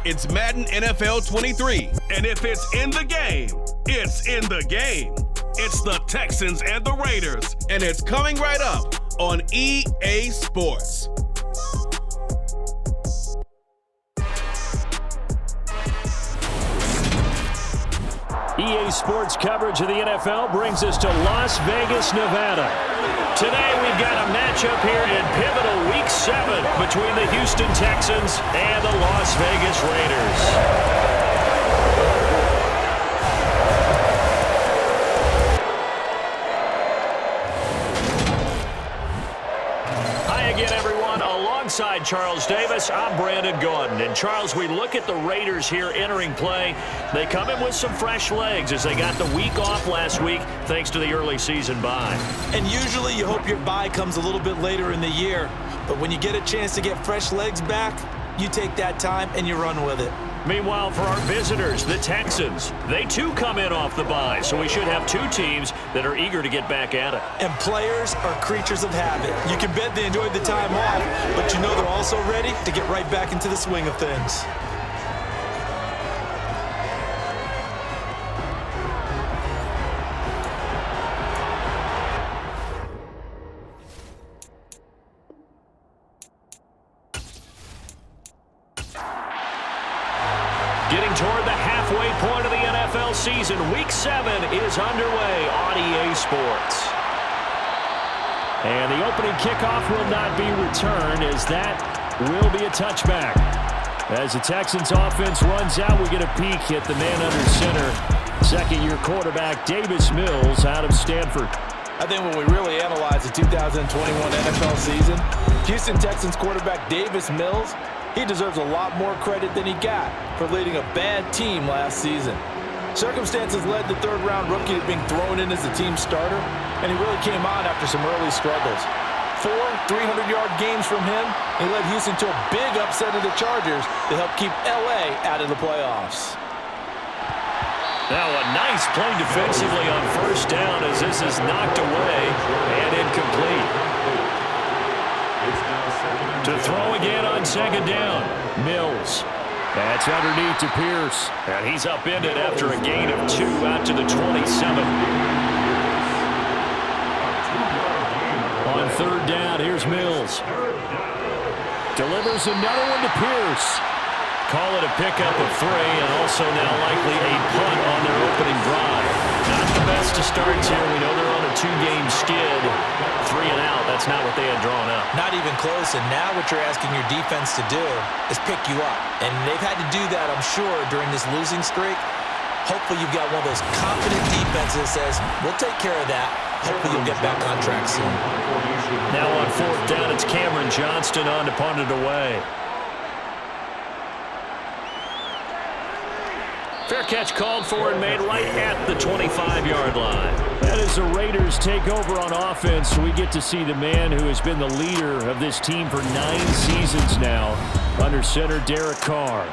It's Madden NFL 23. And if it's in the game, it's in the game. It's the Texans and the Raiders. And it's coming right up on EA Sports. EA Sports coverage of the NFL brings us to Las Vegas, Nevada. Today we've got a matchup here in pivotal Week 7 between the Houston Texans and the Las Vegas Raiders. Alongside Charles Davis, I'm Brandon Gordon. And Charles, we look at the Raiders here entering play. They come in with some fresh legs as they got the week off last week thanks to the early season bye. And usually you hope your bye comes a little bit later in the year. But when you get a chance to get fresh legs back, you take that time and you run with it. Meanwhile, for our visitors, the Texans, they too come in off the bye, so we should have two teams that are eager to get back at it. And players are creatures of habit. You can bet they enjoyed the time off, but you know they're also ready to get right back into the swing of things. Getting toward the halfway point of the NFL season, Week 7 is underway on EA Sports. And the opening kickoff will not be returned, as that will be a touchback. As the Texans offense runs out, we get a peek at the man under center. Second-year quarterback Davis Mills out of Stanford. I think when we really analyze the 2021 NFL season, Houston Texans quarterback Davis Mills, he deserves a lot more credit than he got for leading a bad team last season. Circumstances led the third-round rookie to being thrown in as the team starter, and he really came on after some early struggles. 4 300-yard games from him, he led Houston to a big upset of the Chargers to help keep L.A. out of the playoffs. Now a nice play defensively on first down as this is knocked away and incomplete. To throw again on second down, Mills. That's underneath to Pierce. And he's upended after a gain of 2 out to the 27. On third down, here's Mills. Delivers another one to Pierce. Call it a pickup of 3, and also now likely a punt on their opening drive. Not the best of starts here. We know they're on a 2-game skid. 3 and out. That's not what they had drawn up. Not even close, and now what you're asking your defense to do is pick you up. And they've had to do that, I'm sure, during this losing streak. Hopefully you've got one of those confident defenses that says, we'll take care of that. Hopefully you'll get back on track soon. Now on fourth down, it's Cameron Johnston on to punt it away. Fair catch called for and made right at the 25-yard line. And as the Raiders take over on offense, we get to see the man who has been the leader of this team for 9 seasons now, under center Derek Carr.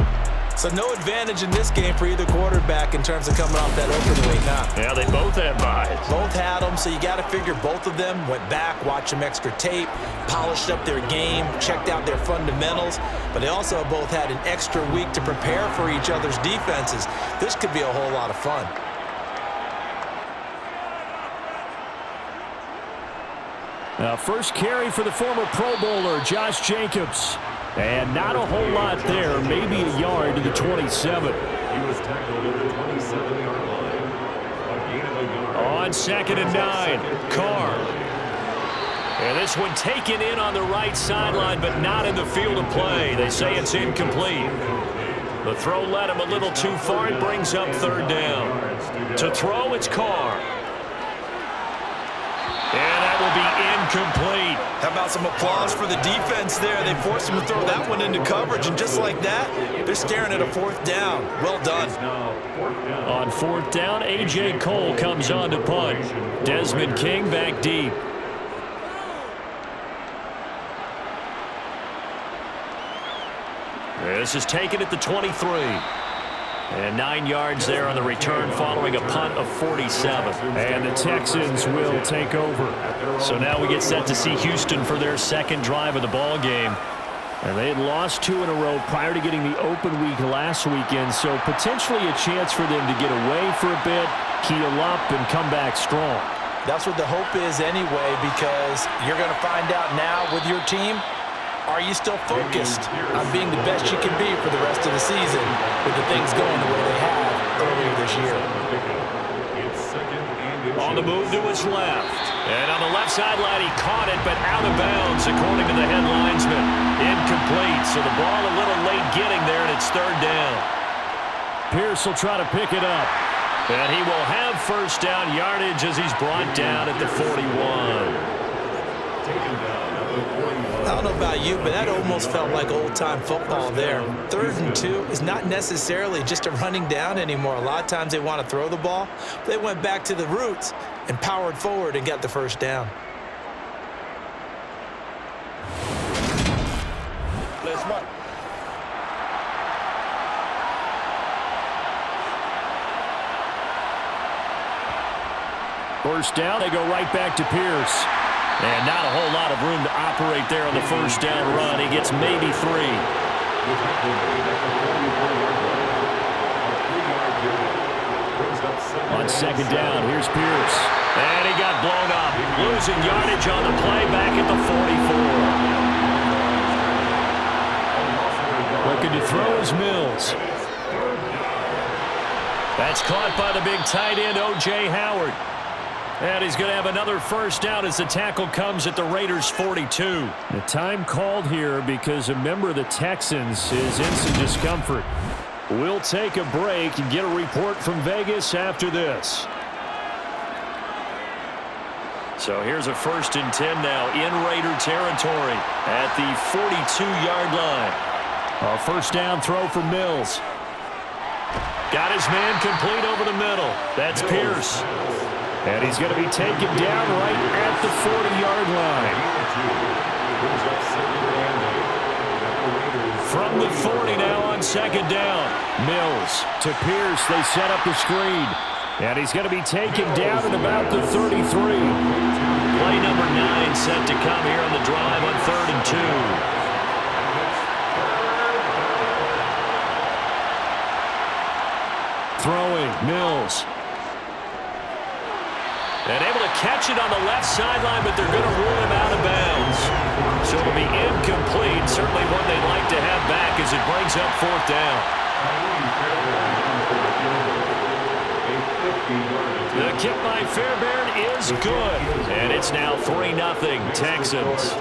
So no advantage in this game for either quarterback in terms of coming off that open week, huh? Yeah, they both had byes. Both had them, so you got to figure both of them went back, watched some extra tape, polished up their game, checked out their fundamentals, but they also both had an extra week to prepare for each other's defenses. This could be a whole lot of fun. Now, first carry for the former Pro Bowler, Josh Jacobs. And not a whole lot there, maybe a yard to the 27. He was tackled at the 27-yard line. On 2nd and 9, Carr. And this one taken in on the right sideline, but not in the field of play. They say it's incomplete. The throw led him a little too far. It brings up third down. To throw, it's Carr. And that will be incomplete. How about some applause for the defense there? They forced him to throw that one into coverage, and just like that, they're staring at a fourth down. Well done. On fourth down, A.J. Cole comes on to punt. Desmond King back deep. This is taken at the 23. And 9 yards there on the return following a punt of 47. And the Texans will take over. So now we get set to see Houston for their second drive of the ball game. And they had lost 2 in a row prior to getting the open week last weekend, so potentially a chance for them to get away for a bit, keel up, and come back strong. That's what the hope is anyway, because you're going to find out now with your team, are you still focused on being the best you can be for the rest of the season with the things going the way they have earlier this year? On the move to his left. And on the left sideline, he caught it, but out of bounds, according to the head linesman. Incomplete, so the ball a little late getting there, and it's 3rd down. Pierce will try to pick it up. And he will have first down yardage as he's brought down at the 41. I don't know about you, but that almost felt like old-time football there. 3rd and 2 is not necessarily just a running down anymore. A lot of times they want to throw the ball. They went back to the roots and powered forward and got the first down. First down, they go right back to Pierce. And not a whole lot of room to operate there on the first down run. He gets maybe 3. On 2nd down, here's Pierce. And he got blown up. Losing yardage on the play back at the 44. Looking to throw is Mills. That's caught by the big tight end, O.J. Howard. And he's going to have another first down as the tackle comes at the Raiders' 42. The time called here because a member of the Texans is in some discomfort. We'll take a break and get a report from Vegas after this. So here's a 1st and 10 now in Raider territory at the 42-yard line. A first down throw for Mills. Got his man complete over the middle. That's Pierce. And he's going to be taken down right at the 40-yard line. From the 40 now on 2nd down. Mills to Pierce. They set up the screen. And he's going to be taken down at about the 33. Play number 9 set to come here on the drive on 3rd and 2. Throwing, Mills. And able to catch it on the left sideline, but they're going to rule him out of bounds. So it'll be incomplete. Certainly one they'd like to have back as it brings up 4th down. The kick by Fairbairn is good. And it's now 3-0 Texans.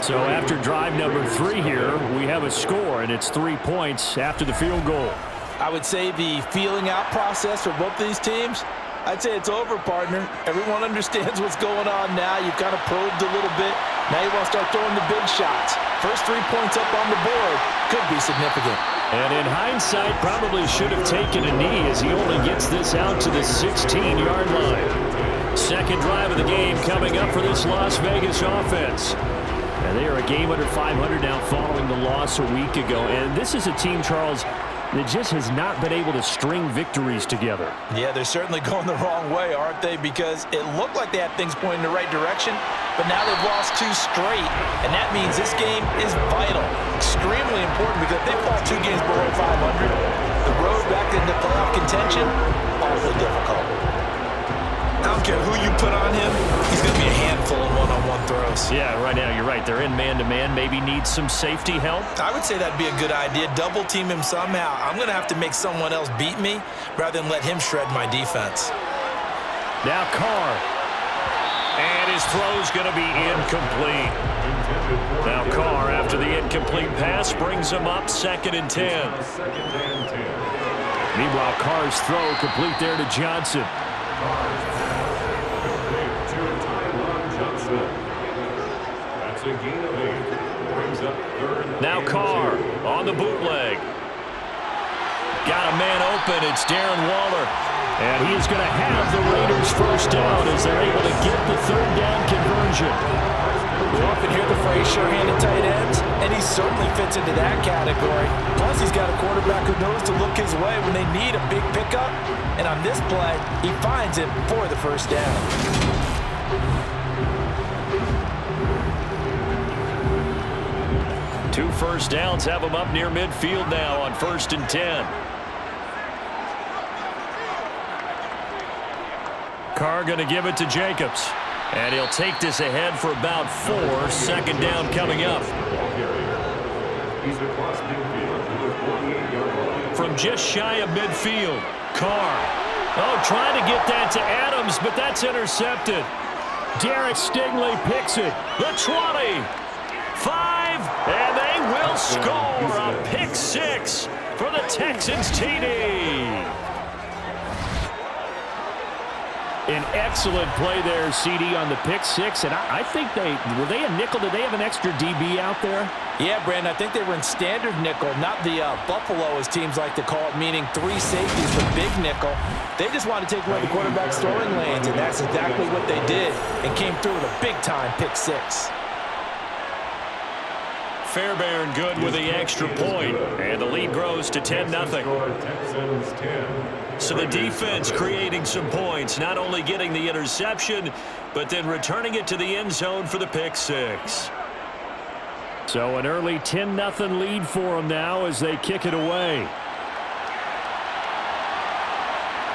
So after drive number 3 here, we have a score, and it's 3 points after the field goal. I would say the feeling out process for both these teams, I'd say it's over, partner. Everyone understands what's going on now. You've kind of probed a little bit. Now you want to start throwing the big shots. First 3 points up on the board could be significant. And in hindsight, probably should have taken a knee as he only gets this out to the 16-yard line. 2nd drive of the game coming up for this Las Vegas offense. And they are a game under 500 now following the loss a week ago. And this is a team, Charles, that just has not been able to string victories together. Yeah, they're certainly going the wrong way, aren't they? Because it looked like they had things pointing in the right direction, but now they've lost 2 straight, and that means this game is vital, extremely important, because if they fall 2 games below 500, the road back into playoff contention, awfully difficult. I don't care who you put on him, he's going to be a handful in one-on-one throws. Yeah, right now you're right. They're in man-to-man, maybe needs some safety help. I would say that'd be a good idea. Double team him somehow. I'm going to have to make someone else beat me rather than let him shred my defense. Now Carr. And his throw's going to be incomplete. Now Carr, after the incomplete pass, brings him up 2nd and 10. Meanwhile, Carr's throw complete there to Johnson. Now Carr on the bootleg. Got a man open. It's Darren Waller. And he's going to have the Raiders first down as they're able to get the 3rd down conversion. We often hear the phrase sure-handed tight ends, and he certainly fits into that category. Plus, he's got a quarterback who knows to look his way when they need a big pickup. And on this play, he finds it for the first down. 2 first downs have them up near midfield now on 1st and 10. Carr going to give it to Jacobs. And he'll take this ahead for about 4. 2nd down coming up. From just shy of midfield, Carr. Oh, trying to get that to Adams, but that's intercepted. Derek Stingley picks it. The 20. 5, and they will score a pick 6 for the Texans TD. An excellent play there, CD, on the pick 6. And I think were they a nickel? Did they have an extra DB out there? Yeah, Brandon, I think they were in standard nickel, not the Buffalo, as teams like to call it, meaning 3 safeties, the big nickel. They just wanted to take away the quarterback's throwing lanes, and that's exactly what they did, and came through with a big-time pick 6. Fairbairn good with the extra point, and the lead grows to 10-0. So the defense creating some points, not only getting the interception, but then returning it to the end zone for the pick 6. So an early 10-0 lead for them now as they kick it away.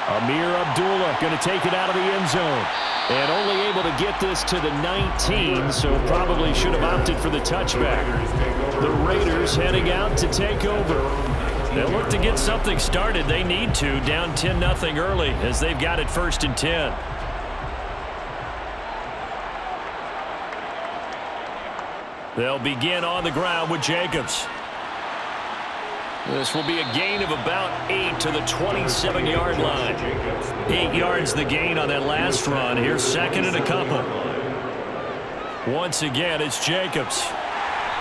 Amir Abdullah going to take it out of the end zone. And only able to get this to the 19, so probably should have opted for the touchback. The Raiders heading out to take over. They'll look to get something started. They need to, down 10-0 early as they've got it 1st and 10. They'll begin on the ground with Jacobs. This will be a gain of about 8 to the 27-yard line. 8 yards the gain on that last run. Here's 2nd and a couple. Once again, it's Jacobs.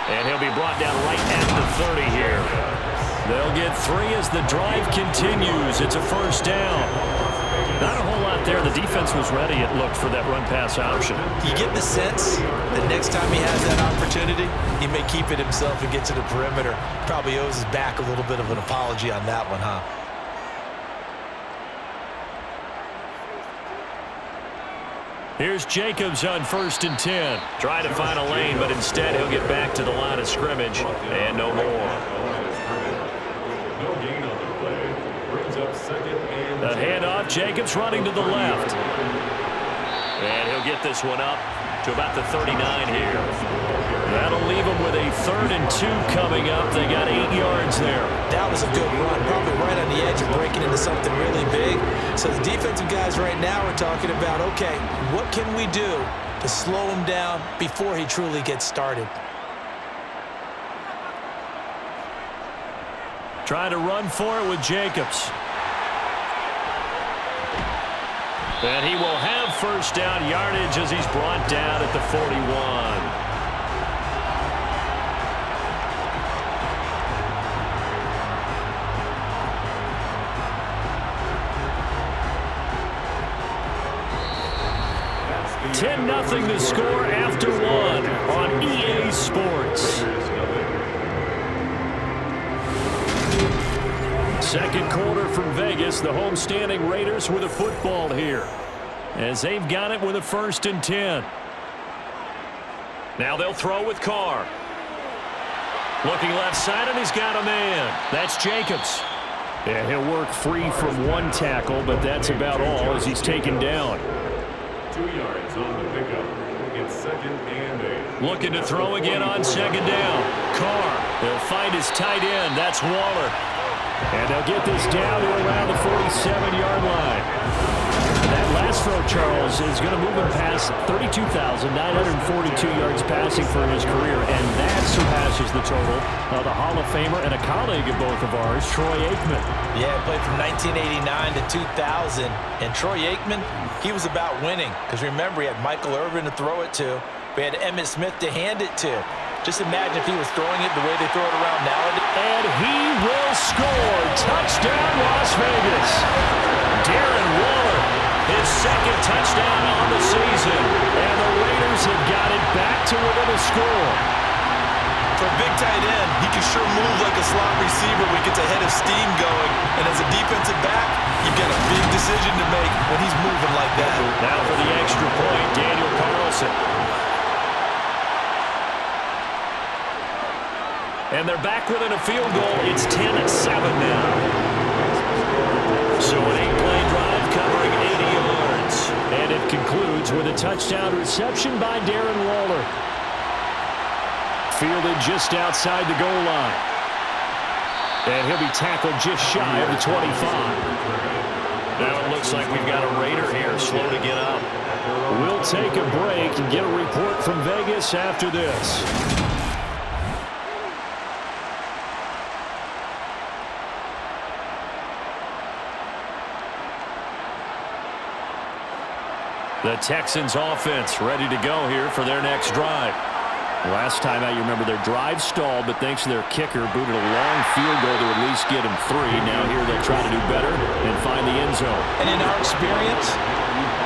And he'll be brought down right at the 30 here. They'll get 3 as the drive continues. It's a 1st down. Not a whole lot there. The defense was ready, it looked, for that run-pass option. You get the sense that next time he has that opportunity, he may keep it himself and get to the perimeter. Probably owes his back a little bit of an apology on that one, huh? Here's Jacobs on 1st and 10. Try to find a lane, but instead he'll get back to the line of scrimmage and no more. The handoff, Jacobs running to the left. And he'll get this one up to about the 39 here. That'll leave them with a 3rd and 2 coming up. They got 8 yards there. That was a good run, probably right on the edge of breaking into something really big. So the defensive guys right now are talking about, okay, what can we do to slow him down before he truly gets started? Trying to run for it with Jacobs. And he will have 1st down yardage as he's brought down at the 41. That's 10-0 the score after 1 on EA Sports. Second quarter from Vegas. The homestanding Raiders with a football here as they've got it with a 1st and 10. Now they'll throw with Carr. Looking left side, and he's got a man. That's Jacobs. Yeah, he'll work free from 1 tackle, but that's about all as he's taken down. 2 yards on the pickup. It's 2nd and 8. Looking to throw again on 2nd down. Carr. They'll find his tight end. That's Waller. And they'll get this down to around the 47-yard line. That last throw, Charles, is going to move him past 32,942 yards passing for his career, and that surpasses the total of the Hall of Famer and a colleague of both of ours, Troy Aikman. Yeah, he played from 1989 to 2000, and Troy Aikman, he was about winning, because remember, he had Michael Irvin to throw it to. We had Emmitt Smith to hand it to. Just imagine if he was throwing it the way they throw it around nowadays. And he will score. Touchdown, Las Vegas. Darren Waller, his 2nd touchdown on the season. And the Raiders have got it back to within a score. For a big tight end, he can sure move like a slot receiver when he gets a head of steam going. And as a defensive back, you've got a big decision to make when he's moving like that. Now for the extra point, Daniel Carlson. And they're back within a field goal. It's 10-7 now. So an 8-play drive covering 80 yards. And it concludes with a touchdown reception by Darren Waller. Fielded just outside the goal line. And he'll be tackled just shy of the 25. Now it looks like we've got a Raider here slow to get up. We'll take a break and get a report from Vegas after this. The Texans offense ready to go here for their next drive. Last time out, you remember their drive stalled, but thanks to their kicker, booted a long field goal to at least get him 3. Now here they'll try to do better and find the end zone. And in our experience,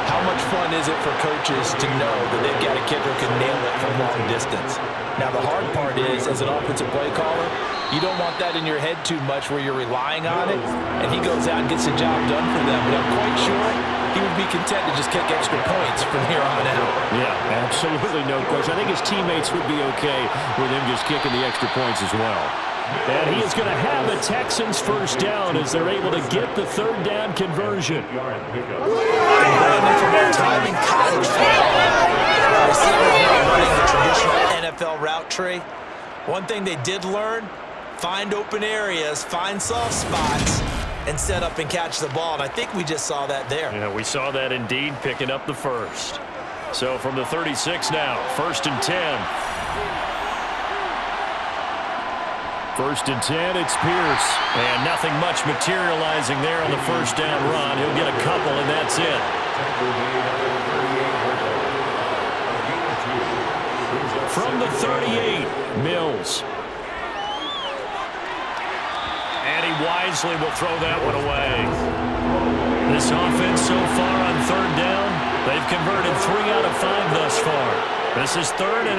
how much fun is it for coaches to know that they've got a kicker who can nail it from long distance? Now the hard part is, as an offensive play caller, you don't want that in your head too much where you're relying on it, and he goes out and gets the job done for them. But I'm quite sure he would be content to just kick extra points from here on out. Yeah, absolutely no question. I think his teammates would be okay with him just kicking the extra points as well. And he is going to have the Texans first down as they're able to get the third down conversion. Learning from their time in college football, receivers not running the traditional NFL route tree. One thing they did learn, find open areas, find soft spots, and set up and catch the ball. And I think we just saw that there. Yeah, we saw that indeed, picking up the first. So from the 36 now, 1st and 10. 1st and 10, it's Pierce. And nothing much materializing there on the first down run. He'll get a couple, and that's it. From the 38, Mills. And he wisely will throw that one away. This offense so far on third down, they've converted 3 out of 5 thus far. This is 3rd and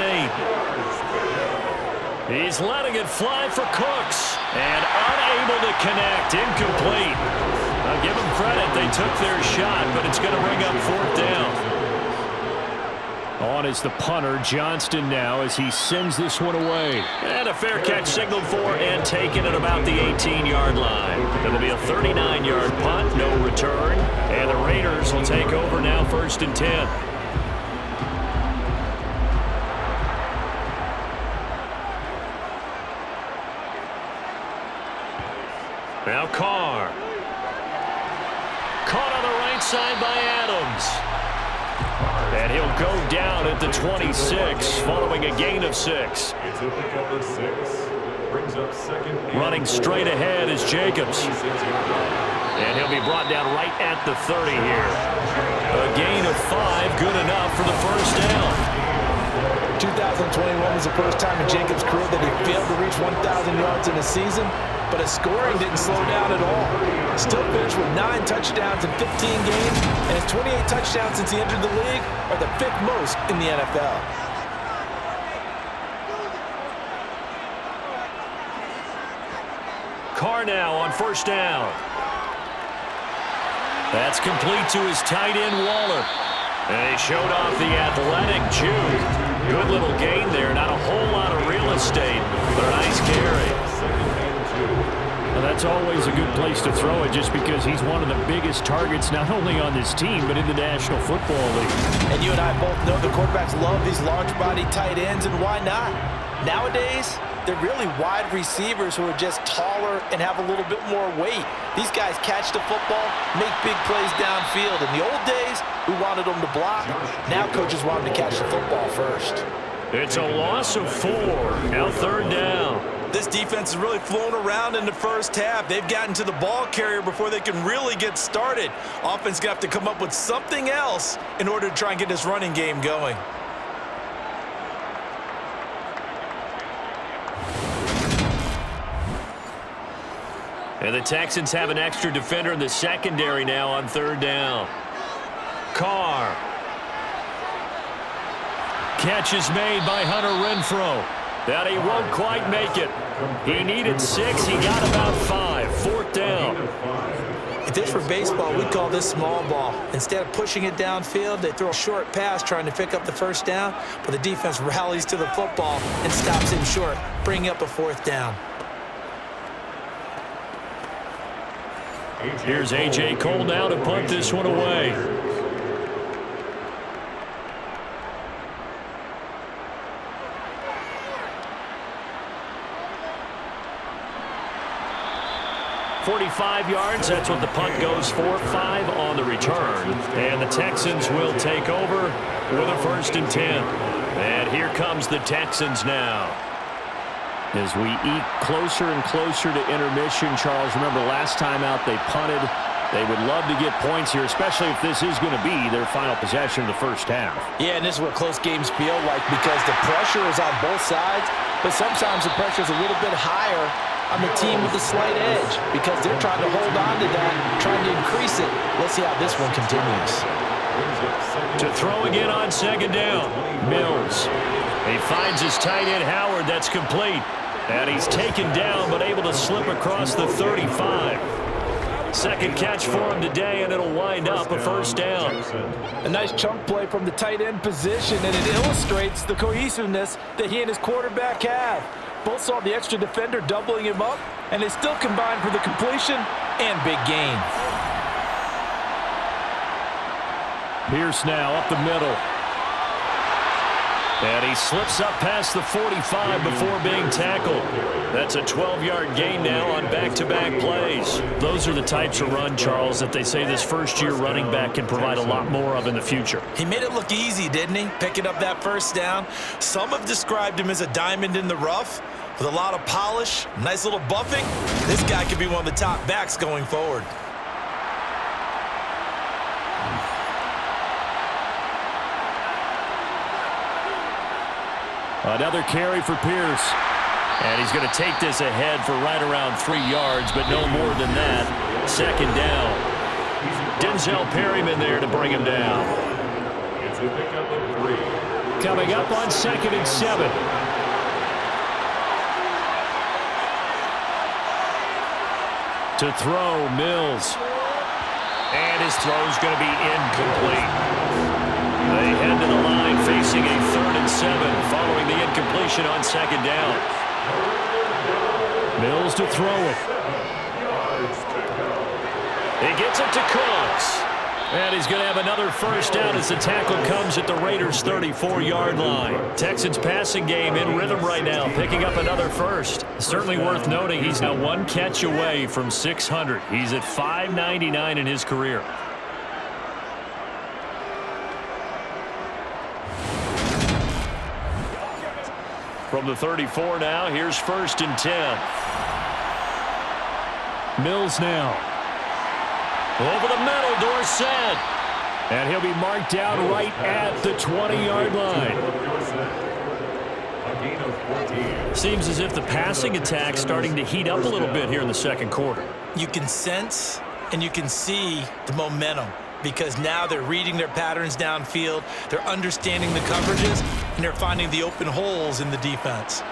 8. He's letting it fly for Cooks. And unable to connect. Incomplete. I'll give them credit. They took their shot, but it's going to bring up 4th down. On is the punter, Johnston now, as he sends this one away. And a fair catch signaled for and taken at about the 18-yard line. It'll be a 39-yard punt, no return. And the Raiders will take over now, 1st and 10. Now Carr. Caught on the right side by Adams. And he'll go down at the 26, following a gain of 6. Running straight ahead is Jacobs. And he'll be brought down right at the 30 here. A gain of 5, good enough for the first down. 2021 was the first time in Jacobs' career that he failed to reach 1,000 yards in a season, but his scoring didn't slow down at all. Still finished with 9 touchdowns in 15 games, and his 28 touchdowns since he entered the league are the 5th most in the NFL. Carr now on first down. That's complete to his tight end, Waller. And he showed off the athletic juke. Good little gain there. Not a whole lot of real estate, but a nice carry. Well, that's always a good place to throw it just because he's one of the biggest targets not only on this team but in the National Football League. And you and I both know the quarterbacks love these large-body tight ends, and why not? Nowadays, they're really wide receivers who are just taller and have a little bit more weight. These guys catch the football, make big plays downfield. In the old days, we wanted them to block. Now coaches want them to catch the football first. It's a loss of 4. Now 3rd down. This defense is really flown around in the first half. They've gotten to the ball carrier before they can really get started. Offense going to have to come up with something else in order to try and get this running game going. And the Texans have an extra defender in the secondary now on 3rd down. Carr. Catch is made by Hunter Renfrow. That he won't quite make it. He needed 6. He got about 5. 4th down. If this were baseball, we'd call this small ball. Instead of pushing it downfield, they throw a short pass trying to pick up the first down, but the defense rallies to the football and stops him short, bringing up a 4th down. Here's A.J. Cole now to punt this one away. .45 yards, that's what the punt goes for. 5 on the return. And the Texans will take over with a 1st and 10. And here comes the Texans now. As we eke closer and closer to intermission, Charles, remember last time out they punted. They would love to get points here, especially if this is going to be their final possession of the first half. Yeah, and this is what close games feel like because the pressure is on both sides, but sometimes the pressure is a little bit higher on the team with the slight edge because they're trying to hold on to that, trying to increase it. Let's see how this one continues. To throw again on 2nd down, Mills. He finds his tight end, Howard. That's complete. And he's taken down, but able to slip across the 35. 2nd catch for him today, and it'll wind up a 1st down. A nice chunk play from the tight end position, and it illustrates the cohesiveness that he and his quarterback have. Both saw the extra defender doubling him up, and they still combined for the completion and big gain. Pierce now up the middle. And he slips up past the 45 before being tackled. That's a 12-yard gain now on back-to-back plays. Those are the types of run, Charles, that they say this first-year running back can provide a lot more of in the future. He made it look easy, didn't he? Picking up that 1st down. Some have described him as a diamond in the rough with a lot of polish, nice little buffing. This guy could be one of the top backs going forward. Another carry for Pierce. And he's going to take this ahead for right around 3 yards, but no more than that. 2nd down. Denzel Perryman there to bring him down. It's a pickup of 3. Coming up on 2nd and 7. To throw, Mills. And his throw's going to be incomplete. They head to the line facing a 3rd and 7 following the incompletion on 2nd down. Mills to throw it. He gets it to Cooks. And he's going to have another 1st down as the tackle comes at the Raiders' 34-yard line. Texans passing game in rhythm right now, picking up another 1st. Certainly worth noting he's now 1 catch away from 600. He's at 599 in his career. From the 34 now, here's 1st and 10. Mills now. Over the middle, Dorsett. And he'll be marked down right at the 20-yard line. Seems as if the passing attack's starting to heat up a little bit here in the 2nd quarter. You can sense and you can see the momentum because now they're reading their patterns downfield, they're understanding the coverages, and they're finding the open holes in the defense.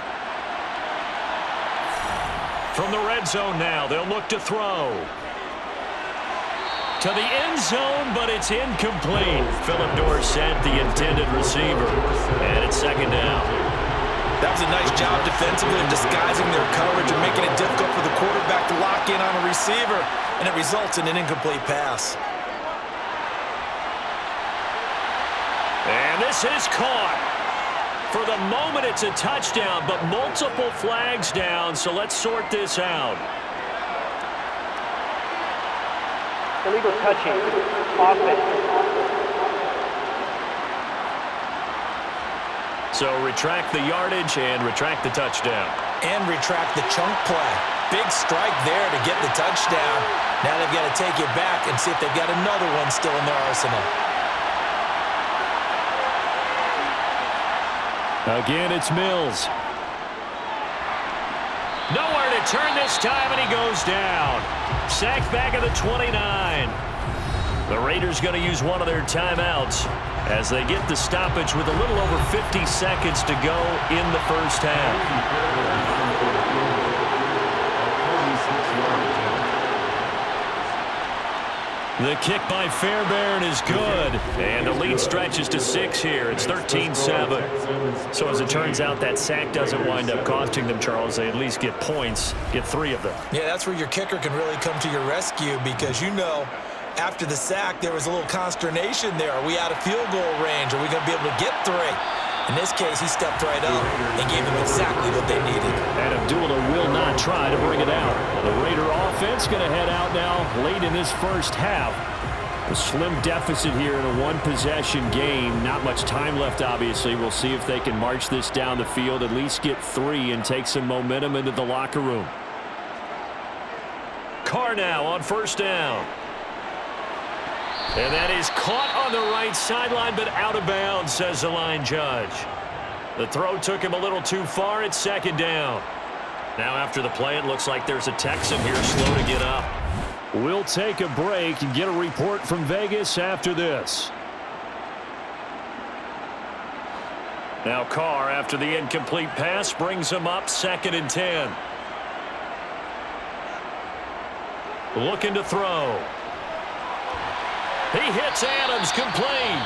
From the red zone now, they'll look to throw. To the end zone, but it's incomplete. Philip Dorsett, the intended receiver. And it's 2nd down. That was a nice job defensively of disguising their coverage and making it difficult for the quarterback to lock in on a receiver, and it results in an incomplete pass. And this is caught. For the moment, it's a touchdown, but multiple flags down, so let's sort this out. Illegal touching. Offense. So retract the yardage and retract the touchdown. And retract the chunk play. Big strike there to get the touchdown. Now they've got to take it back and see if they've got another one still in their arsenal. Again, it's Mills. Nowhere to turn this time, and he goes down. Sacked back at the 29. The Raiders going to use one of their timeouts as they get the stoppage with a little over 50 seconds to go in the first half. The kick by Fairbairn is good. And the lead stretches to 6 here. It's 13-7. So as it turns out, that sack doesn't wind up costing them, Charles. They at least get points, get 3 of them. Yeah, that's where your kicker can really come to your rescue because, you know, after the sack, there was a little consternation there. Are we out of field goal range? Are we going to be able to get 3? In this case, he stepped right up and gave them exactly what they needed. And Abdullah will not try to bring it out. The Raider offense going to head out now late in this first half. A slim deficit here in a one-possession game. Not much time left, obviously. We'll see if they can march this down the field, at least get 3 and take some momentum into the locker room. Carr now on first down. And that is caught on the right sideline, but out of bounds, says the line judge. The throw took him a little too far. It's second down. Now after the play, it looks like there's a Texan here slow to get up. We'll take a break and get a report from Vegas after this. Now Carr, after the incomplete pass, brings him up 2nd and 10. Looking to throw. He hits Adams, complete.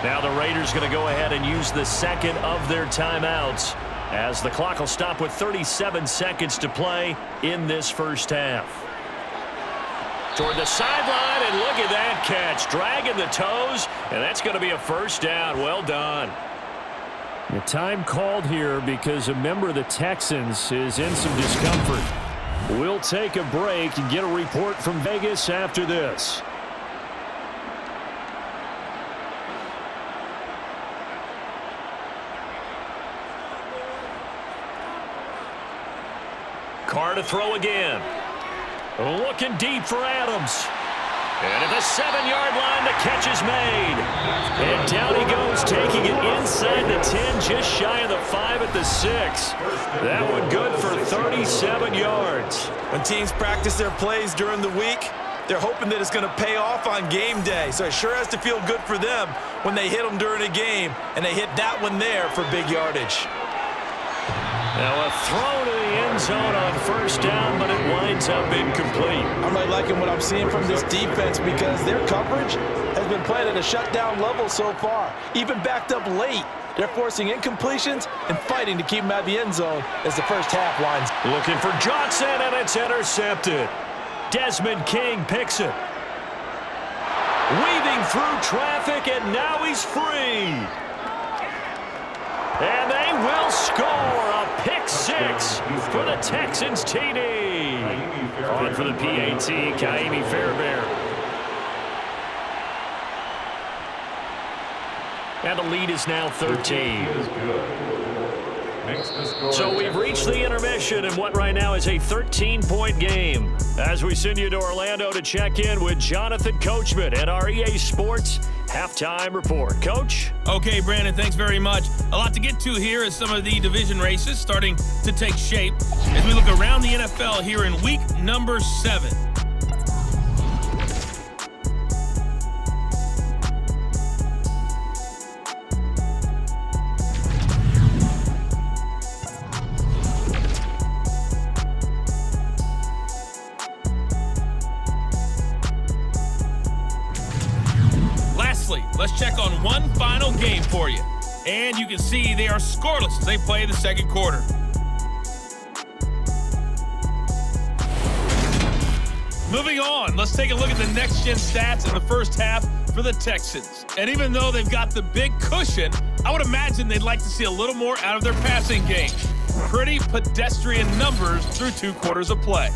Now the Raiders going to go ahead and use the second of their timeouts as the clock will stop with 37 seconds to play in this first half. Toward the sideline, and look at that catch. Dragging the toes, and that's going to be a first down. Well done. The time called here because a member of the Texans is in some discomfort. We'll take a break and get a report from Vegas after this. Carr to throw again. Looking deep for Adams. And at the 7-yard line, the catch is made. And down he goes, taking it inside the 10, just shy of the 5 at the 6. That one good for 37 yards. When teams practice their plays during the week, they're hoping that it's going to pay off on game day. So it sure has to feel good for them when they hit them during a game, and they hit that one there for big yardage. Now a throw to the end zone on first down, but it winds up incomplete. I'm really liking what I'm seeing from this defense because their coverage has been played at a shutdown level so far. Even backed up late, they're forcing incompletions and fighting to keep them out of the end zone as the first half winds. Looking for Johnson, and it's intercepted. Desmond King picks it. Weaving through traffic, and now he's free. And they will score a pick 6 for the Texans TD. On for the PAT, Kaimi Fairbairn. And the lead is now 13. So we've reached the intermission in what right now is a 13-point game. As we send you to Orlando to check in with Jonathan Coachman at our EA Sports Halftime Report. Coach? Okay, Brandon, thanks very much. A lot to get to here as some of the division races starting to take shape as we look around the NFL here in week number 7. Let's check on one final game for you. And you can see they are scoreless as they play the second quarter. Moving on, let's take a look at the next-gen stats in the first half for the Texans. And even though they've got the big cushion, I would imagine they'd like to see a little more out of their passing game. Pretty pedestrian numbers through 2 quarters of play.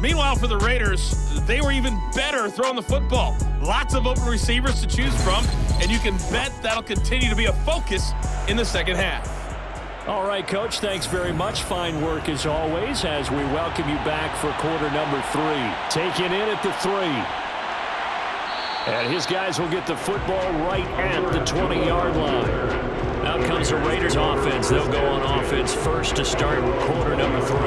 Meanwhile, for the Raiders, they were even better throwing the football. Lots of open receivers to choose from, and you can bet that'll continue to be a focus in the second half. All right, Coach, thanks very much. Fine work as always as we welcome you back for quarter number 3. Taken in at the 3. And his guys will get the football right at the 20-yard line. Out comes the Raiders offense. They'll go on offense first to start quarter number 3.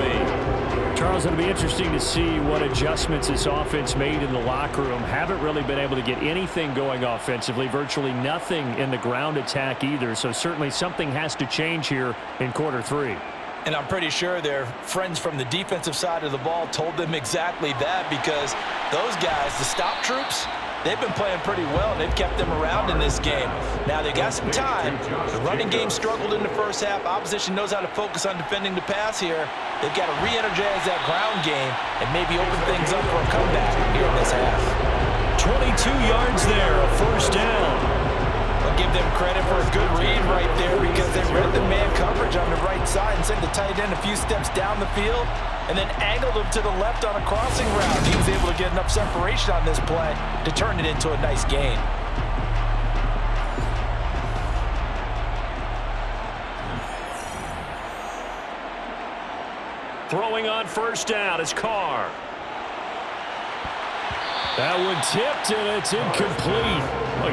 Charles, it'll be interesting to see what adjustments this offense made in the locker room. Haven't really been able to get anything going offensively, virtually nothing in the ground attack either. So certainly something has to change here in quarter 3. And I'm pretty sure their friends from the defensive side of the ball told them exactly that, because those guys, the stop troops, they've been playing pretty well, and they've kept them around in this game. Now, they got some time. The running game struggled in the first half. Opposition knows how to focus on defending the pass here. They've got to re-energize that ground game and maybe open things up for a comeback here in this half. 22 yards there, a first down. I'll give them credit for a good read right there, because they read the man coverage on the right side and sent the tight end a few steps down the field and then angled him to the left on a crossing route. He was able to get enough separation on this play to turn it into a nice gain. Throwing on first down is Carr. That one tipped, and it's incomplete.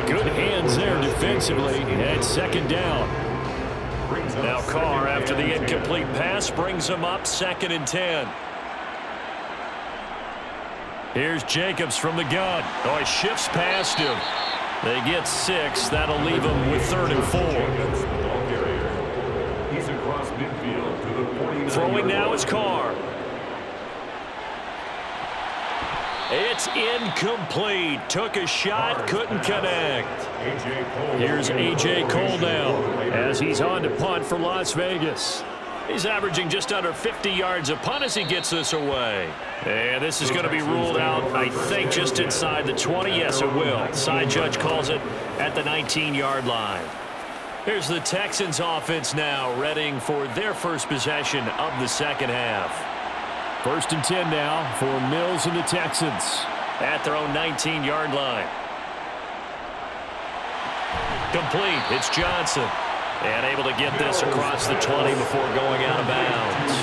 Good hands there defensively, and second down. Now Carr, after the incomplete pass, brings him up 2nd and 10. Here's Jacobs from the gun. Oh, he shifts past him. They get 6. That'll leave him with 3rd and 4. He's across midfield to the 49. Throwing now is Carr. It's incomplete. Took a shot, couldn't connect. Here's A.J. Cole now as he's on to punt for Las Vegas. He's averaging just under 50 yards a punt as he gets this away. And this is going to be ruled out, I think, just inside the 20. Yes, it will. Side judge calls it at the 19-yard line. Here's the Texans offense now, readying for their first possession of the second half. 1st and 10 now for Mills and the Texans at their own 19-yard line. Complete. It's Johnson. And able to get this across the 20 before going out of bounds.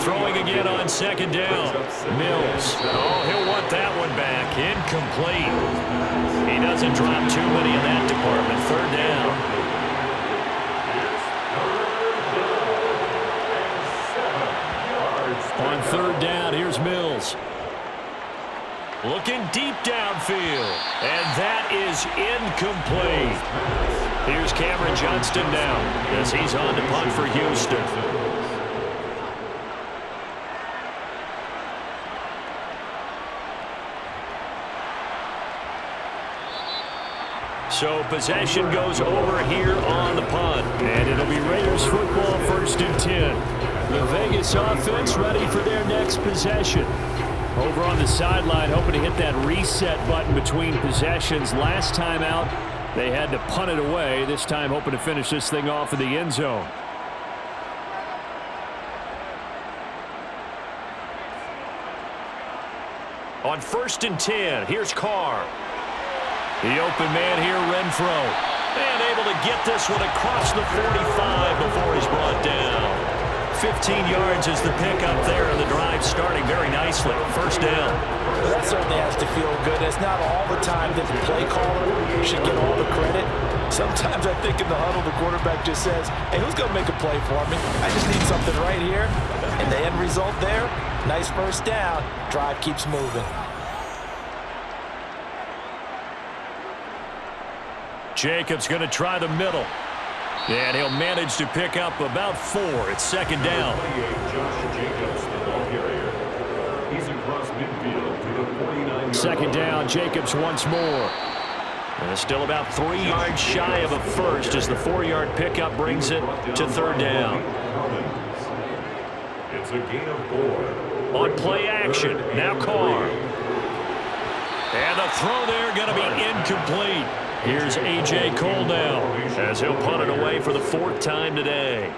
Throwing again on 2nd down. Mills. Oh, he'll want that one back. Incomplete. He doesn't drop too many in that department. 3rd down. On 3rd down, here's Mills. Looking deep downfield. And that is incomplete. Here's Cameron Johnston now as he's on to punt for Houston. So possession goes over here on the punt. And it'll be Raiders football, 1st and 10. The Vegas offense ready for their next possession. Over on the sideline, hoping to hit that reset button between possessions. Last time out, they had to punt it away. This time, hoping to finish this thing off in the end zone. On 1st and 10, here's Carr. The open man here, Renfro. And able to get this one across the 45 before he's brought down. 15 yards is the pickup there, and the drive starting very nicely. 1st down. Well, that certainly has to feel good. It's not all the time that the play caller should get all the credit. Sometimes I think in the huddle, the quarterback just says, hey, who's going to make a play for me? I just need something right here. And the end result there, nice 1st down. Drive keeps moving. Jacobs going to try the middle. And he'll manage to pick up about 4. It's 2nd down. Josh Jacobs, the ball carrier. He's across midfield to the 49. 2nd down, Jacobs once more. And still about 3 yards shy of a first as the 4-yard pickup brings it to 3rd down. It's a gain of 4. On play action, now Carr. And the throw there going to be incomplete. Here's A.J. Cole now as he'll punt it away for the 4th time today.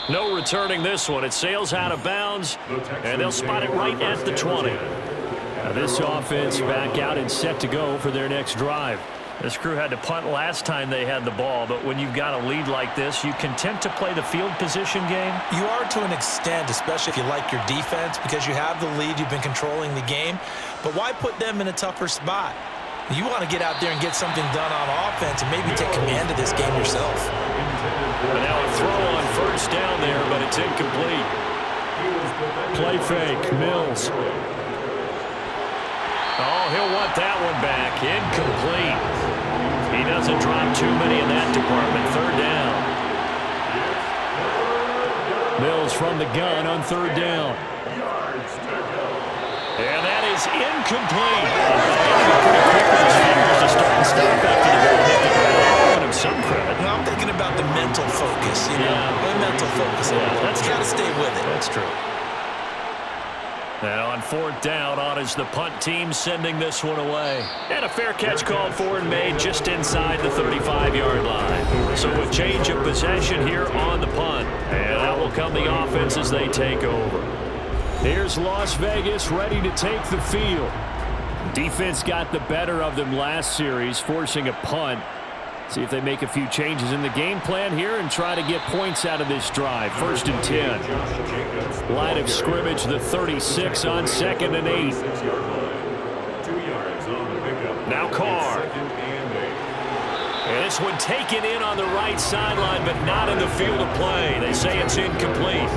No returning this one. It sails out of bounds, and they'll spot it right at the 20. Now this offense back out and set to go for their next drive. This crew had to punt last time they had the ball, but when you've got a lead like this, you content to play the field position game? You are to an extent, especially if you like your defense, because you have the lead, you've been controlling the game. But why put them in a tougher spot? You want to get out there and get something done on offense and maybe take command of this game yourself. And now a throw on 1st down there, but it's incomplete. Play fake, Mills. Oh, he'll want that one back. Incomplete. He doesn't drop too many in that department. Third down. Mills from the gun on third down. And that is incomplete. To start and stop after the ball hit the ground. I'll give him some credit. No, I'm thinking about the mental focus. You know, the mental focus. That's got to stay with it. That's true. Now on fourth down, on is the punt team sending this one away. And a fair catch called for and made just inside the 35-yard line. So a change of possession here on the punt. And out will come the offense as they take over. Here's Las Vegas ready to take the field. Defense got the better of them last series, forcing a punt. See if they make a few changes in the game plan here and try to get points out of this drive. 1st and 10. Line of scrimmage, the 36 on 2nd and 8. Now Carr. And this one taken in on the right sideline, but not in the field of play. They say it's incomplete.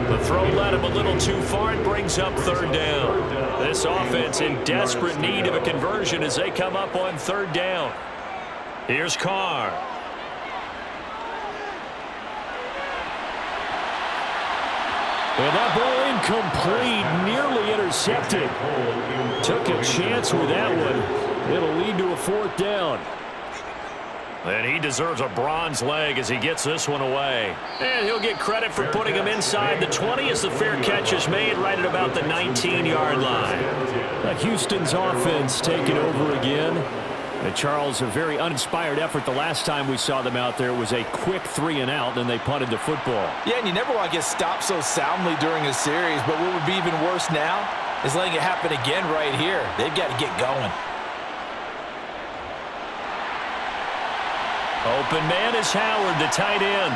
The throw led him a little too far and brings up third down. This offense in desperate need of a conversion as they come up on third down. Here's Carr. And that ball incomplete, nearly intercepted. Took a chance with that one. It'll lead to a fourth down. And he deserves a bronze leg as he gets this one away. And he'll get credit for putting him inside the 20 as the fair catch is made right at about the 19-yard line. Houston's offense taking over again. And Charles, a very uninspired effort the last time we saw them out there. It was a quick 3-and-out, then they punted the football. Yeah, and you never want to get stopped so soundly during a series, but what would be even worse now is letting it happen again right here. They've got to get going. Open man is Howard, the tight end.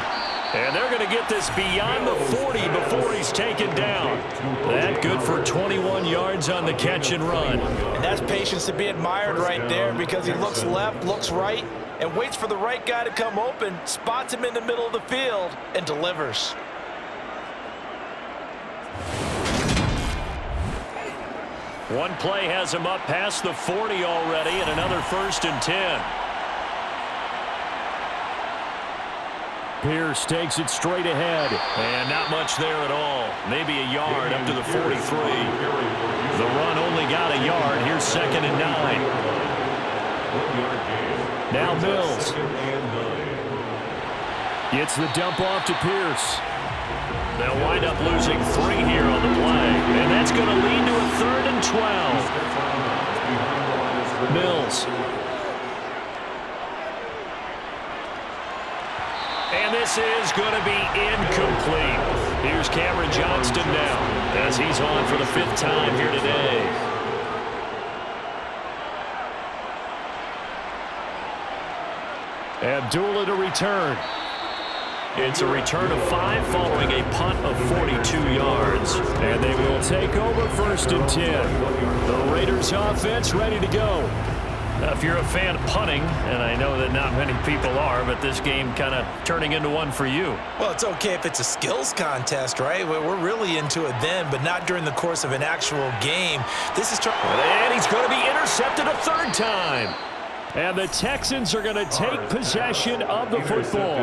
And they're going to get this beyond the 40 before he's taken down. That good for 21 yards on the catch and run. And that's patience to be admired right there because he looks left, looks right, and waits for the right guy to come open, spots him in the middle of the field, and delivers. One play has him up past the 40 already, and another 1st and 10. Pierce takes it straight ahead. And not much there at all. Maybe a yard up to the 43. The run only got a yard. Here's 2nd and 9. Now Mills. Gets the dump off to Pierce. They'll wind up losing 3 here on the play. And that's going to lead to a 3rd and 12. Mills. And this is going to be incomplete. Here's Cameron Johnston now as he's on for the 5th time here today. Abdullah to return. It's a return of 5 following a punt of 42 yards. And they will take over 1st and 10. The Raiders offense ready to go. Now, if you're a fan of punting, and I know that not many people are, but this game kind of turning into one for you. Well, it's okay if it's a skills contest, right? We're really into it then, but not during the course of an actual game. This is and he's going to be intercepted a 3rd time. And the Texans are going to take possession of the football.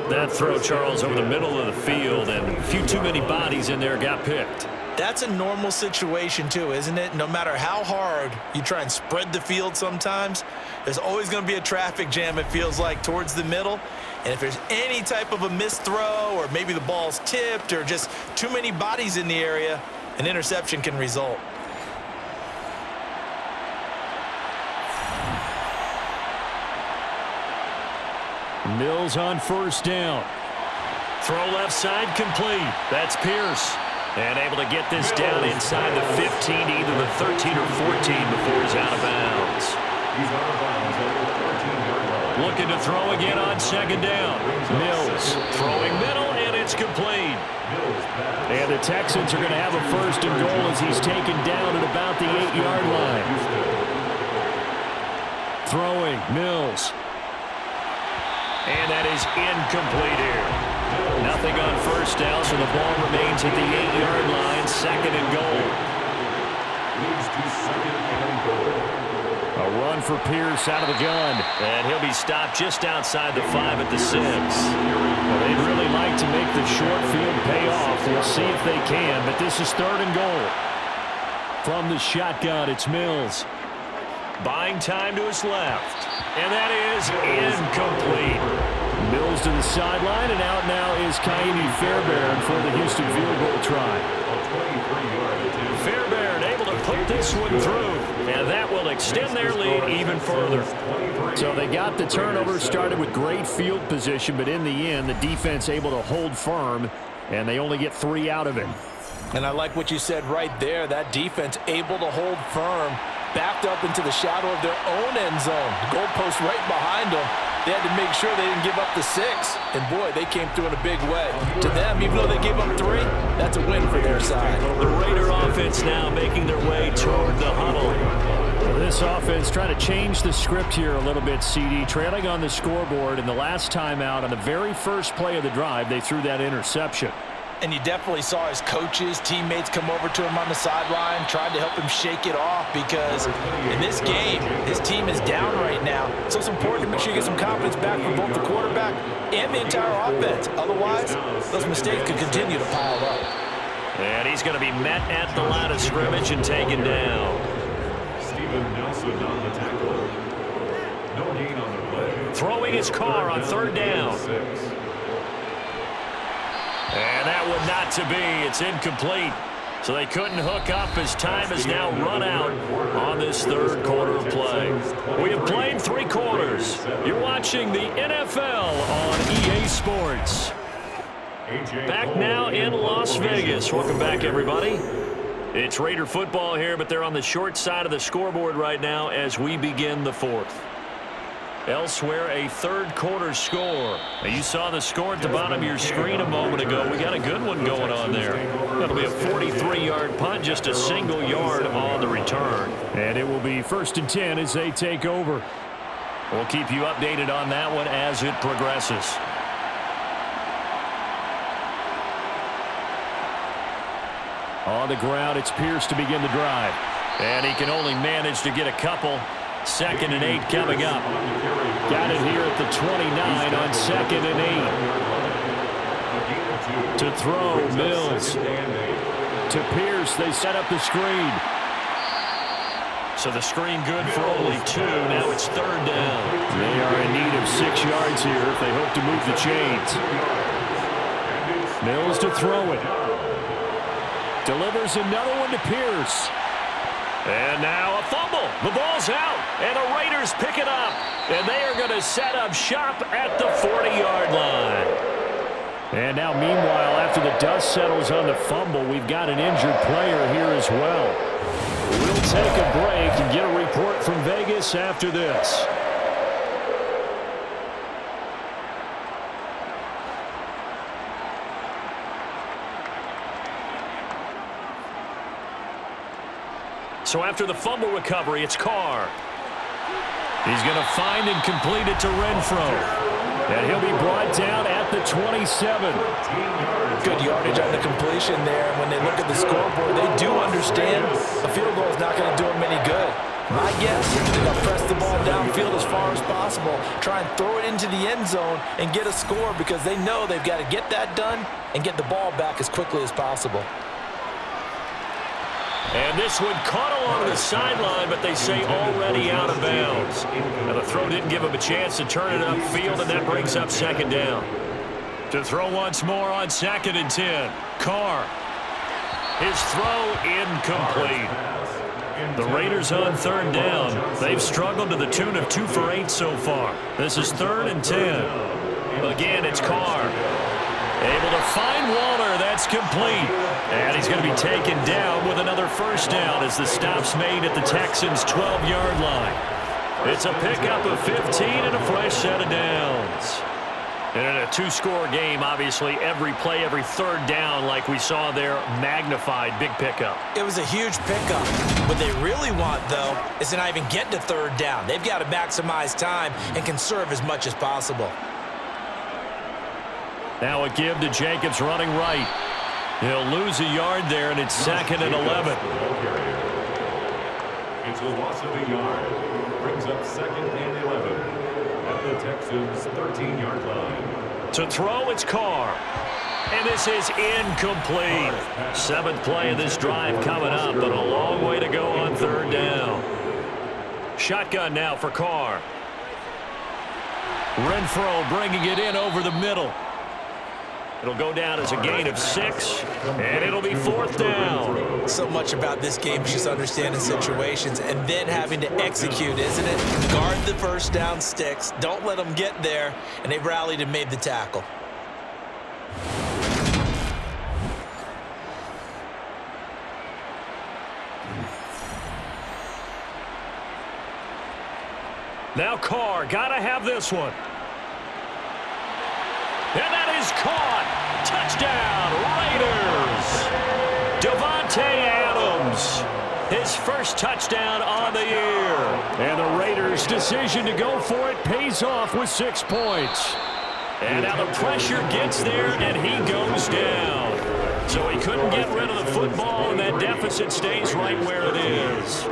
That throw, Charles, over the middle of the field, and a few too many bodies in there got picked. That's a normal situation too, isn't it? No matter how hard you try and spread the field sometimes, there's always going to be a traffic jam, it feels like, towards the middle. And if there's any type of a missed throw or maybe the ball's tipped or just too many bodies in the area, an interception can result. Mills on 1st down. Throw left side complete. That's Pierce. And able to get this down inside the 15 to either the 13 or 14 before he's out of bounds. Looking to throw again on 2nd down. Mills throwing middle, and it's complete. And the Texans are going to have a 1st and goal as he's taken down at about the 8-yard line. Throwing, Mills. And that is incomplete here. Nothing on 1st down, so the ball remains at the 8-yard line, 2nd and goal. Leads to second and goal. A run for Pierce out of the gun. And he'll be stopped just outside the 5 at the 6. Well, they'd really like to make the short field pay off. We'll see if they can, but this is 3rd and goal. From the shotgun, it's Mills. Buying time to his left. And that is incomplete. Mills to the sideline, and out now is Kaimi Fairbairn for the Houston field goal try. Fairbairn able to put this one through, and that will extend their lead even further. So they got the turnover, started with great field position, but in the end, the defense able to hold firm, and they only get 3 out of it. And I like what you said right there. That defense able to hold firm, backed up into the shadow of their own end zone. The goalpost right behind them. They had to make sure they didn't give up the 6. And, boy, they came through in a big way. To them, even though they gave up 3, that's a win for their side. The Raider offense now making their way toward the huddle. Well, this offense trying to change the script here a little bit, CD. Trailing on the scoreboard, and the last time out on the very first play of the drive, they threw that interception. And you definitely saw his coaches, teammates come over to him on the sideline, tried to help him shake it off because in this game, his team is down right now. So it's important to make sure you get some confidence back from both the quarterback and the entire offense. Otherwise, those mistakes could continue to pile up. And he's going to be met at the line of scrimmage and taken down. Steven Nelson on the tackle. No gain on the play. Throwing his car on 3rd down. And that one not to be. It's incomplete. So they couldn't hook up as time has now run out on this 3rd quarter of play. We have played 3 quarters. You're watching the NFL on EA Sports. Back now in Las Vegas. Welcome back, everybody. It's Raider football here, but they're on the short side of the scoreboard right now as we begin the 4th. Elsewhere, a 3rd quarter score. Now, you saw the score at the bottom of your screen a moment ago. We got a good one going on there. That'll be a 43-yard punt, just a single yard on the return. And it will be 1st and 10 as they take over. We'll keep you updated on that one as it progresses. On the ground, it's Pierce to begin the drive. And he can only manage to get a couple. 2nd and 8 coming up. Got it here at the 29 on 2nd and 8. To throw, Mills. To Pierce, they set up the screen. So the screen good for only 2. Now it's 3rd down. They are in need of 6 yards here if they hope to move the chains. Mills to throw it. Delivers another one to Pierce. And now a fumble. The ball's out, and the Raiders pick it up. And they are going to set up shop at the 40-yard line. And now, meanwhile, after the dust settles on the fumble, we've got an injured player here as well. We'll take a break and get a report from Vegas after this. So after the fumble recovery, it's Carr. He's going to find and complete it to Renfro. And he'll be brought down at the 27. Good yardage on the completion there. When they look at the scoreboard, they do understand a field goal is not going to do them any good. My guess is they're going to press the ball downfield as far as possible, try and throw it into the end zone and get a score because they know they've got to get that done and get the ball back as quickly as possible. And this one caught along the sideline, but they say already out of bounds. Now the throw didn't give him a chance to turn it upfield, and that brings up 2nd down. To throw once more on 2nd and 10. Carr. His throw incomplete. The Raiders on 3rd down. They've struggled to the tune of 2 for 8 so far. This is 3rd and 10. Again, it's Carr. Able to find Walter. That's complete. And he's going to be taken down with another 1st down as the stop's made at the Texans' 12-yard line. It's a pickup of 15 and a fresh set of downs. And in a 2-score game, obviously, every play, every 3rd down, like we saw there, magnified, big pickup. It was a huge pickup. What they really want, though, is to not even get to 3rd down. They've got to maximize time and conserve as much as possible. Now a give to Jacobs running right. He'll lose a yard there, and it's 2nd and 11. It's a loss of a yard. Brings up 2nd and 11 at the Texans' 13-yard line. To throw, it's Carr. And this is incomplete. 7th play of this drive coming up, but a long way to go on 3rd down. Shotgun now for Carr. Renfro bringing it in over the middle. It'll go down as a gain of 6, and it'll be 4th down. So much about this game is just understanding situations and then having to execute, isn't it? Guard the first down sticks. Don't let them get there, and they rallied and made the tackle. Now Carr, gotta have this one. And that is caught. Touchdown, Raiders. Davante Adams, his first touchdown on the year. And the Raiders' decision to go for it pays off with 6 points. And now the pressure gets there, and he goes down. So he couldn't get rid of the football, and that deficit stays right where it is.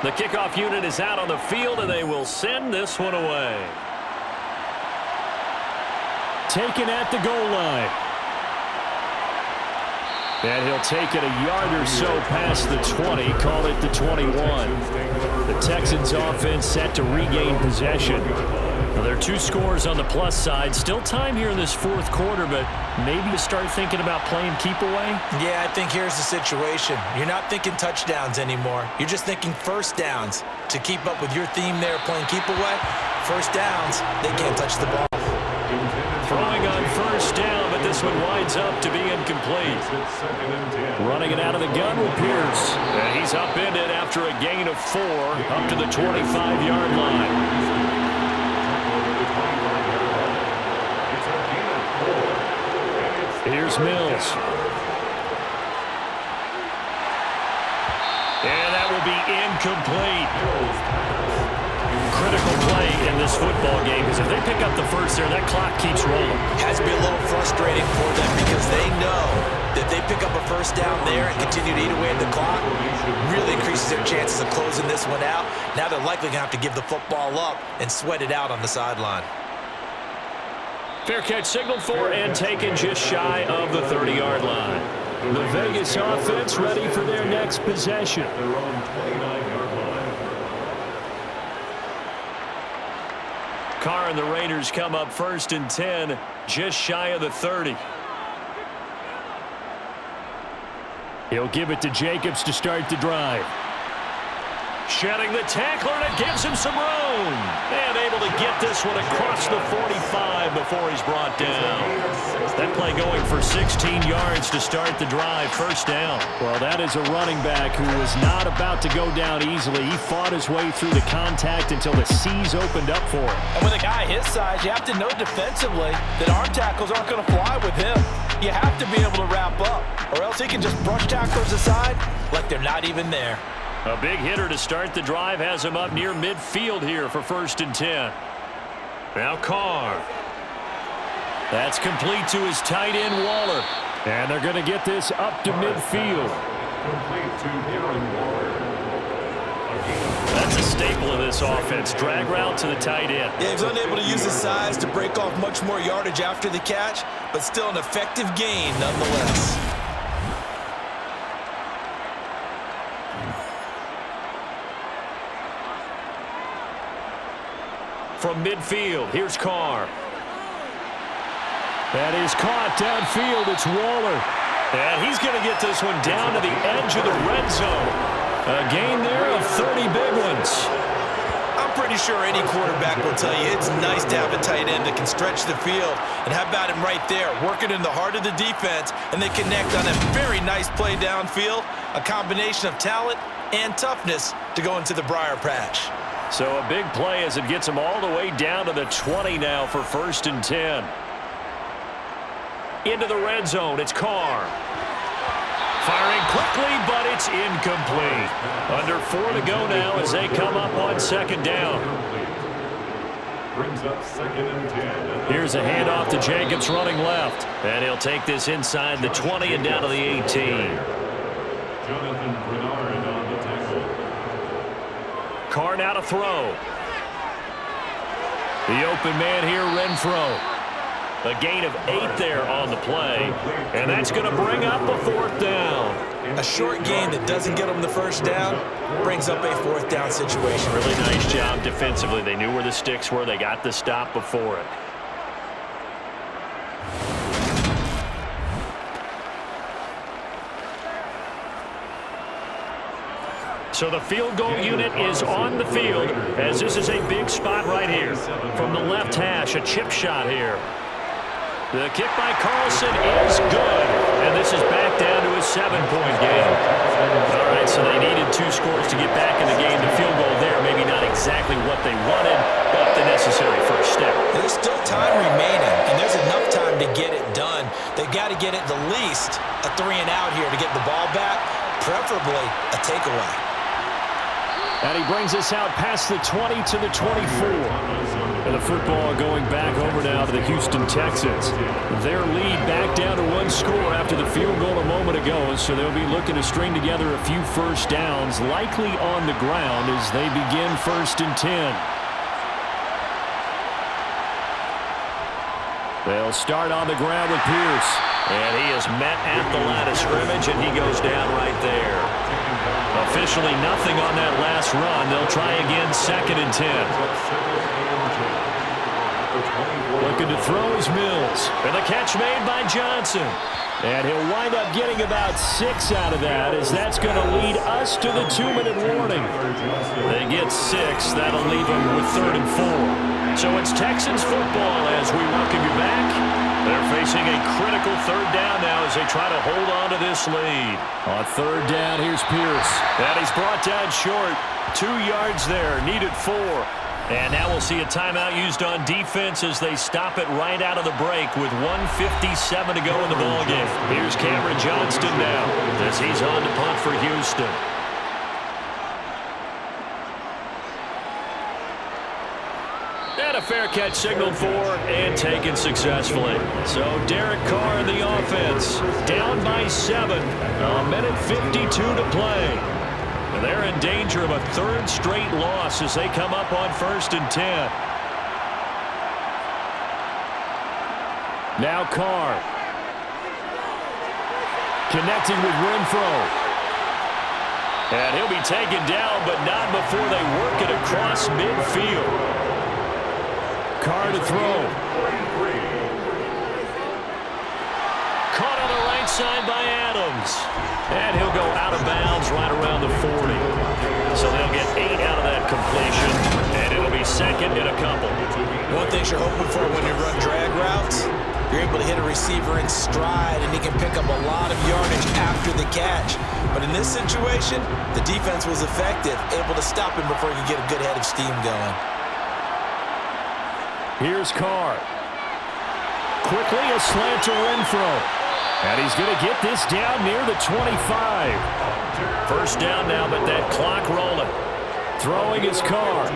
The kickoff unit is out on the field, and they will send this one away. Taken at the goal line. And he'll take it a yard or so past the 20, call it the 21. The Texans offense set to regain possession. Now, there are 2 scores on the plus side. Still time here in this 4th quarter, but maybe you start thinking about playing keep away? Yeah, I think here's the situation. You're not thinking touchdowns anymore. You're just thinking first downs. To keep up with your theme there, playing keep away, first downs, they can't touch the ball. Throwing on first down, but this one winds up to be incomplete. Running it out of the gun with Pierce. And he's upended after a gain of 4 up to the 25-yard line. Here's Mills. And that will be incomplete. Critical play in this football game, because if they pick up the first there, that clock keeps rolling. Has to be a little frustrating for them because they know that they pick up a first down there and continue to eat away at the clock, really increases their chances of closing this one out. Now they're likely going to have to give the football up and sweat it out on the sideline. Fair catch signaled for and taken just shy of the 30-yard line. The Vegas offense ready for their next possession. Their own 29-yard line. Carr and the Raiders come up 1st and 10, just shy of the 30. He'll give it to Jacobs to start the drive. Shedding the tackler, and it gives him some room. And able to get this one across the 45 before he's brought down. That play going for 16 yards to start the drive, first down. Well, that is a running back who was not about to go down easily. He fought his way through the contact until the C's opened up for him. And with a guy his size, you have to know defensively that arm tackles aren't going to fly with him. You have to be able to wrap up, or else he can just brush tacklers aside like they're not even there. A big hitter to start the drive has him up near midfield here for 1st and 10. Now Carr. That's complete to his tight end, Waller. And they're going to get this up to midfield. Complete to Darren Waller. That's a staple of this offense. Drag route to the tight end. Yeah, he's unable to use his size to break off much more yardage after the catch, but still an effective gain nonetheless. From midfield, here's Carr. That is caught downfield. It's Waller. And he's going to get this one down to the edge of the red zone. A gain there of 30 big ones. I'm pretty sure any quarterback will tell you it's nice to have a tight end that can stretch the field. And how about him right there, working in the heart of the defense, and they connect on a very nice play downfield, a combination of talent and toughness to go into the briar patch. So a big play as it gets him all the way down to the 20 now for 1st and 10. Into the red zone, it's Carr. Firing quickly, but it's incomplete. Under 4 to go now as they come up on second down. Brings up 2nd and 10. Here's a handoff to Jacobs running left. And he'll take this inside the 20 and down to the 18. Jonathan Bernard on the tackle. Carr now to throw. The open man here, Renfro. A gain of 8 there on the play. And that's going to bring up a 4th down. A short gain that doesn't get them the first down brings up a 4th down situation. Really nice job defensively. They knew where the sticks were. They got the stop before it. So the field goal unit is on the field as this is a big spot right here. From the left hash, a chip shot here. The kick by Carlson is good. And this is back down to a 7-point game. All right, so they needed 2 scores to get back in the game. The field goal there, maybe not exactly what they wanted, but the necessary first step. There's still time remaining, and there's enough time to get it done. They've got to get at the least a 3-and-out here to get the ball back, preferably a takeaway. And he brings us out past the 20 to the 24. And the football going back over now to the Houston Texans. Their lead back down to 1 score after the field goal a moment ago. So they'll be looking to string together a few first downs, likely on the ground as they begin 1st and 10. They'll start on the ground with Pierce. And he is met at the line of scrimmage, and he goes down right there. Officially nothing on that last run. They'll try again 2nd and 10. Looking to throw is Mills. And the catch made by Johnson. And he'll wind up getting about 6 out of that as that's going to lead us to the 2-minute warning. They get 6. That'll leave them with 3rd and 4. So it's Texans football as we welcome you back. They're facing a critical 3rd down now as they try to hold on to this lead. On 3rd down, here's Pierce. And he's brought down short. 2 yards there, needed 4. And now we'll see a timeout used on defense as they stop it right out of the break with 1:57 to go in the ballgame. Here's Cameron Johnston now as he's on to punt for Houston. And a fair catch signaled for and taken successfully. So Derek Carr in the offense, down by 7, 1:52 to play. And they're in danger of a 3rd straight loss as they come up on 1st and 10. Now Carr. Connecting with Renfro. And he'll be taken down, but not before they work it across midfield. Carr to throw. Caught on the right side by Adams. And he'll go out of bounds right around the 40. So they'll get 8 out of that completion, and it'll be 2nd and a couple. One thing you're hoping for when you run drag routes, you're able to hit a receiver in stride, and he can pick up a lot of yardage after the catch. But in this situation, the defense was effective, able to stop him before he could get a good head of steam going. Here's Carr. Quickly a slant to Renfro. And he's going to get this down near the 25. 1st down now, but that clock rolling. Throwing his Carr.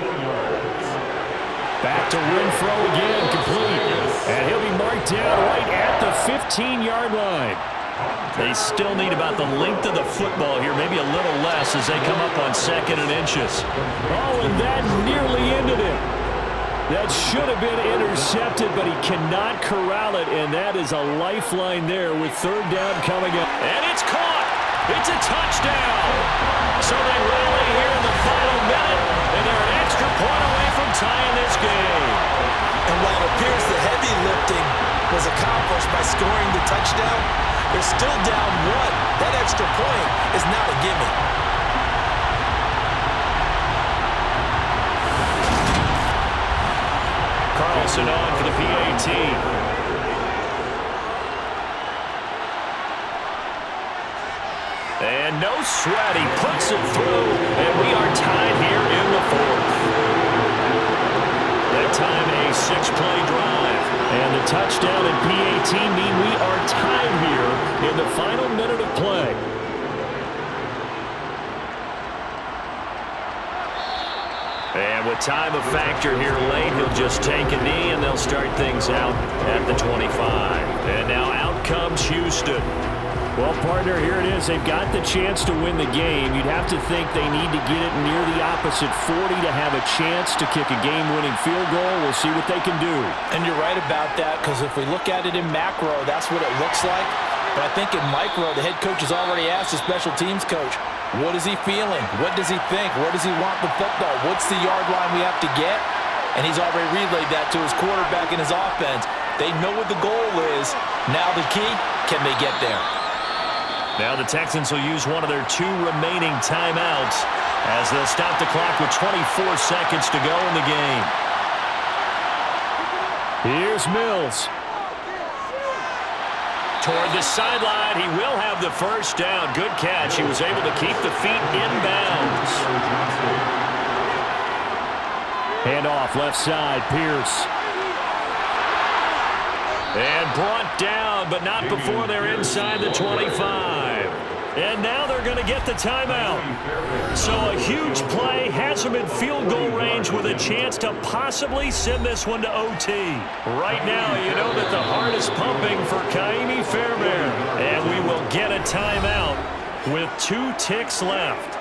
Back to Renfro again, complete. And he'll be marked down right at the 15-yard line. They still need about the length of the football here, maybe a little less as they come up on 2nd and inches. Oh, and that nearly ended it. That should have been intercepted, but he cannot corral it, and that is a lifeline there with 3rd down coming up. And it's caught. It's a touchdown. So they rally here in the final minute, and they're an extra point away from tying this game. And while it appears the heavy lifting was accomplished by scoring the touchdown, they're still down 1. That extra point is not a gimme. Carlson on for the PAT. And no sweat, he puts it through, and we are tied here in the 4th. That time a 6-play drive, and the touchdown and PAT mean we are tied here in the final minute of play. With time a factor here late, he'll just take a knee, and they'll start things out at the 25. And now out comes Houston. Well, partner, here it is. They've got the chance to win the game. You'd have to think they need to get it near the opposite 40 to have a chance to kick a game-winning field goal. We'll see what they can do. And you're right about that, because if we look at it in macro, that's what it looks like. But I think in micro, the head coach has already asked the special teams coach, what is he feeling? What does he think? Where does he want the football? What's the yard line we have to get? And he's already relayed that to his quarterback and his offense. They know what the goal is. Now the key, can they get there? Now the Texans will use one of their 2 remaining timeouts as they'll stop the clock with 24 seconds to go in the game. Here's Mills. Toward the sideline, he will have the first down. Good catch. He was able to keep the feet inbounds. Hand off left side, Pierce. And brought down, but not before they're inside the 25. And now they're going to get the timeout. So a huge play has them in field goal range with a chance to possibly send this one to OT. Right now, you know that the heart is pumping for Kaimi Fairbairn. And we will get a timeout with 2 ticks left.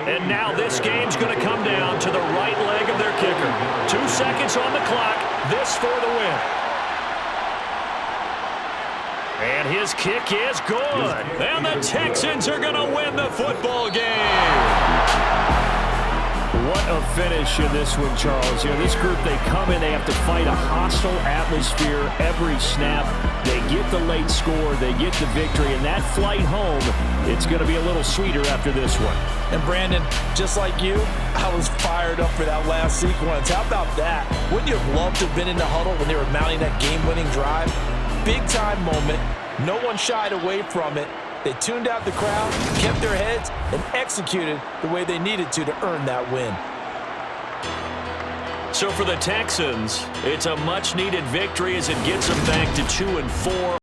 And now this game's going to come down to the right leg of their kicker. 2 seconds on the clock. This for the win. And his kick is good. And the Texans are going to win the football game. What a finish in this one, Charles. You know, this group, they come in, they have to fight a hostile atmosphere every snap. They get the late score, they get the victory, and that flight home, it's going to be a little sweeter after this one. And Brandon, just like you, I was fired up for that last sequence. How about that? Wouldn't you have loved to have been in the huddle when they were mounting that game-winning drive? Big-time moment. No one shied away from it. They tuned out the crowd, kept their heads, and executed the way they needed to earn that win. So for the Texans, it's a much-needed victory as it gets them back to 2-4